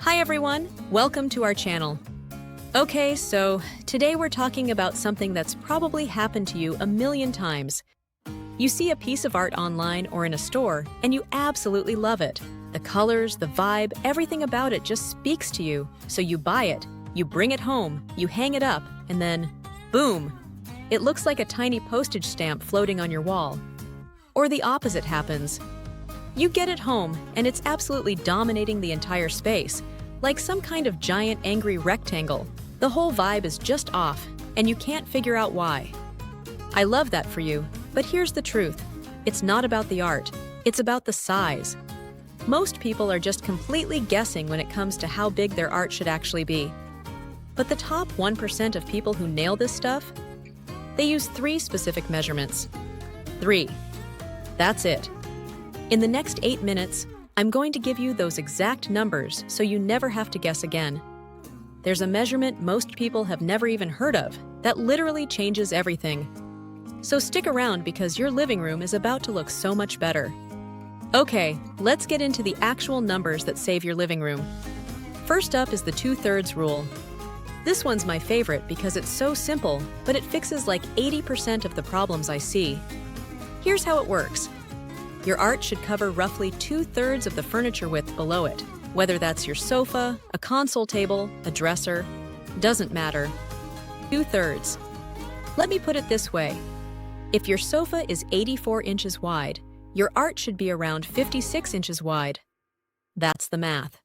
Hi everyone, welcome to our channel. Okay, so today we're talking about something that's probably happened to you a million times. You see a piece of art online or in a store, and you absolutely love it. The colors, the vibe, everything about it just speaks to you. So you buy it, you bring it home, you hang it up, and then, boom! It looks like a tiny postage stamp floating on your wall. Or the opposite happens. You get it home, and it's absolutely dominating the entire space, like some kind of giant angry rectangle. The whole vibe is just off, and you can't figure out why. I love that for you, but here's the truth. It's not about the art, it's about the size. Most people are just completely guessing when it comes to how big their art should actually be. But the top 1% of people who nail this stuff, they use 3 specific measurements. 3. That's it. In the next 8 minutes, I'm going to give you those exact numbers so you never have to guess again. There's a measurement most people have never even heard of that literally changes everything. So stick around because your living room is about to look so much better. Okay, let's get into the actual numbers that save your living room. First up is the 2/3 rule. This one's my favorite because it's so simple, but it fixes like 80% of the problems I see. Here's how it works. Your art should cover roughly 2/3 of the furniture width below it, whether that's your sofa, a console table, a dresser, doesn't matter. 2/3. Let me put it this way. If your sofa is 84 inches wide, your art should be around 56 inches wide. That's the math.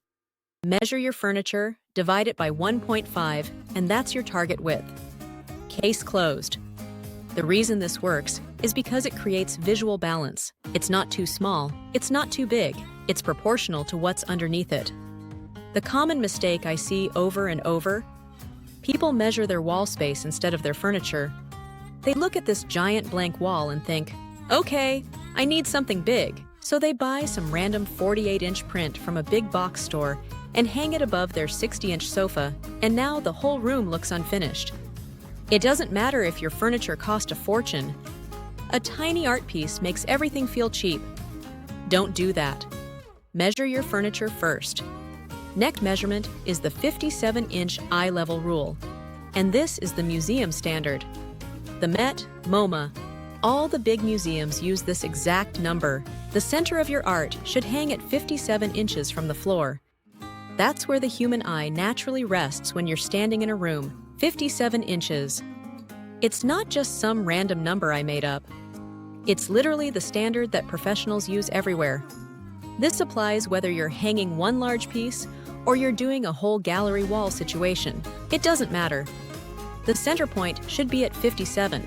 Measure your furniture, divide it by 1.5, and that's your target width. Case closed. The reason this works is because it creates visual balance. It's not too small, it's not too big, it's proportional to what's underneath it. The common mistake I see over and over, people measure their wall space instead of their furniture. They look at this giant blank wall and think, okay, I need something big. So they buy some random 48-inch print from a big box store and hang it above their 60-inch sofa, and now the whole room looks unfinished. It doesn't matter if your furniture cost a fortune. A tiny art piece makes everything feel cheap. Don't do that. Measure your furniture first. Next measurement is the 57-inch eye level rule. And this is the museum standard. The Met, MoMA, all the big museums use this exact number. The center of your art should hang at 57 inches from the floor. That's where the human eye naturally rests when you're standing in a room. 57 inches. It's not just some random number I made up. It's literally the standard that professionals use everywhere. This applies whether you're hanging one large piece or you're doing a whole gallery wall situation. It doesn't matter. The center point should be at 57.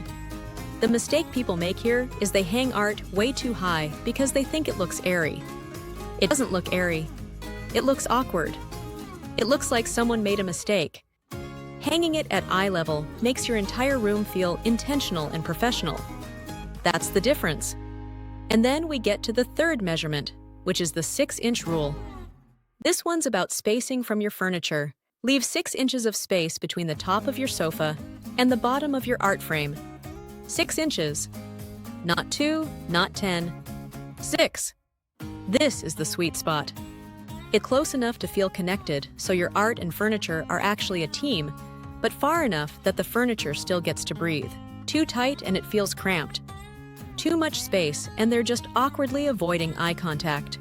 The mistake people make here is they hang art way too high because they think it looks airy. It doesn't look airy. It looks awkward. It looks like someone made a mistake. Hanging it at eye level makes your entire room feel intentional and professional. That's the difference. And then we get to the third measurement, which is the 6-inch rule. This one's about spacing from your furniture. Leave 6 inches of space between the top of your sofa and the bottom of your art frame. 6 inches. Not 2, not 10. 6. This is the sweet spot. It's close enough to feel connected so your art and furniture are actually a team, but far enough that the furniture still gets to breathe. Too tight and it feels cramped. Too much space and they're just awkwardly avoiding eye contact.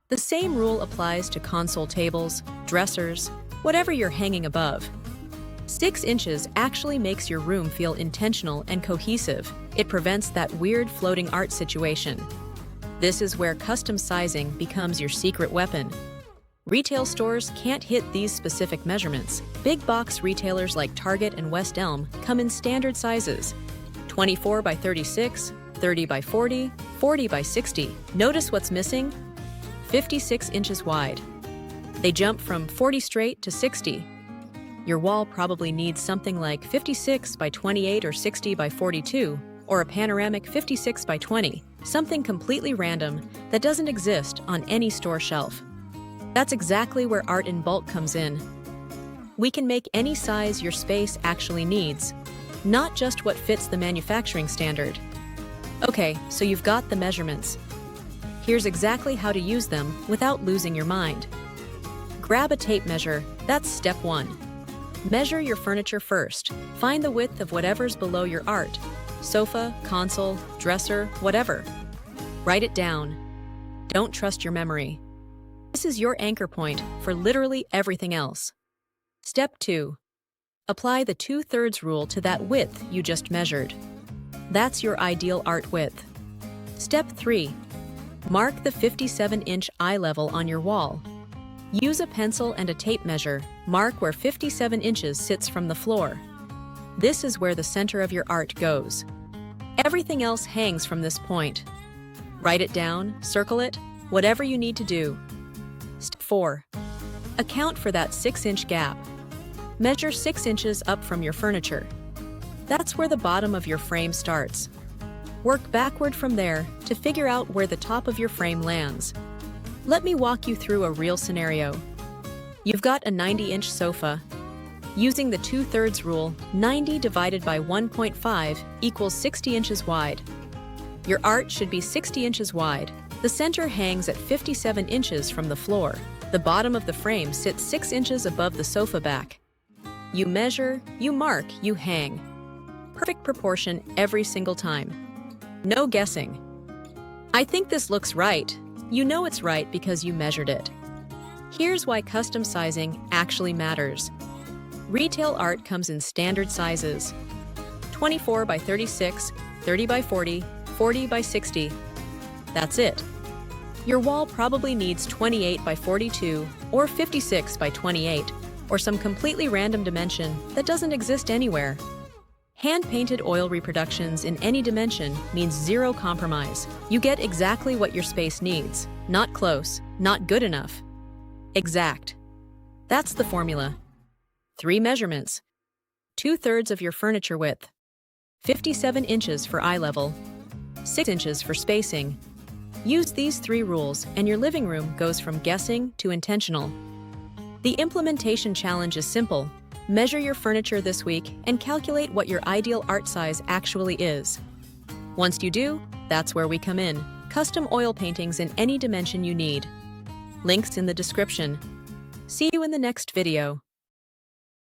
The same rule applies to console tables, dressers, whatever you're hanging above. 6 inches actually makes your room feel intentional and cohesive. It prevents that weird floating art situation. This is where custom sizing becomes your secret weapon. Retail stores can't hit these specific measurements. Big box retailers like Target and West Elm come in standard sizes: 24 by 36, 30 by 40, 40 by 60. Notice what's missing? 56 inches wide. They jump from 40 straight to 60. Your wall probably needs something like 56 by 28 or 60 by 42, or a panoramic 56 by 20, something completely random that doesn't exist on any store shelf. That's exactly where art in bulk comes in. We can make any size your space actually needs, not just what fits the manufacturing standard. Okay, so you've got the measurements. Here's exactly how to use them without losing your mind. Grab a tape measure, that's step 1. Measure your furniture first. Find the width of whatever's below your art. Sofa, console, dresser, whatever. Write it down. Don't trust your memory. This is your anchor point for literally everything else. Step 2. Apply the 2/3 rule to that width you just measured. That's your ideal art width. Step 3. Mark the 57-inch eye level on your wall. Use a pencil and a tape measure. Mark where 57 inches sits from the floor. This is where the center of your art goes. Everything else hangs from this point. Write it down, circle it, whatever you need to do. Step 4. Account for that 6-inch gap. Measure 6 inches up from your furniture. That's where the bottom of your frame starts. Work backward from there to figure out where the top of your frame lands. Let me walk you through a real scenario. You've got a 90-inch sofa. Using the 2/3 rule, 90 divided by 1.5 equals 60 inches wide. Your art should be 60 inches wide. The center hangs at 57 inches from the floor. The bottom of the frame sits 6 inches above the sofa back. You measure, you mark, you hang. Perfect proportion every single time. No guessing. I think this looks right. You know it's right because you measured it. Here's why custom sizing actually matters. Retail art comes in standard sizes: 24 by 36, 30 by 40, 40 by 60. That's it. Your wall probably needs 28 by 42 or 56 by 28 or some completely random dimension that doesn't exist anywhere. Hand-painted oil reproductions in any dimension means zero compromise. You get exactly what your space needs. Not close, not good enough. Exact. That's the formula. 3 measurements. 2/3 of your furniture width. 57 inches for eye level. 6 inches for spacing. Use these 3 rules and your living room goes from guessing to intentional. The implementation challenge is simple. Measure your furniture this week and calculate what your ideal art size actually is. Once you do, that's where we come in. Custom oil paintings in any dimension you need. Links in the description. See you in the next video.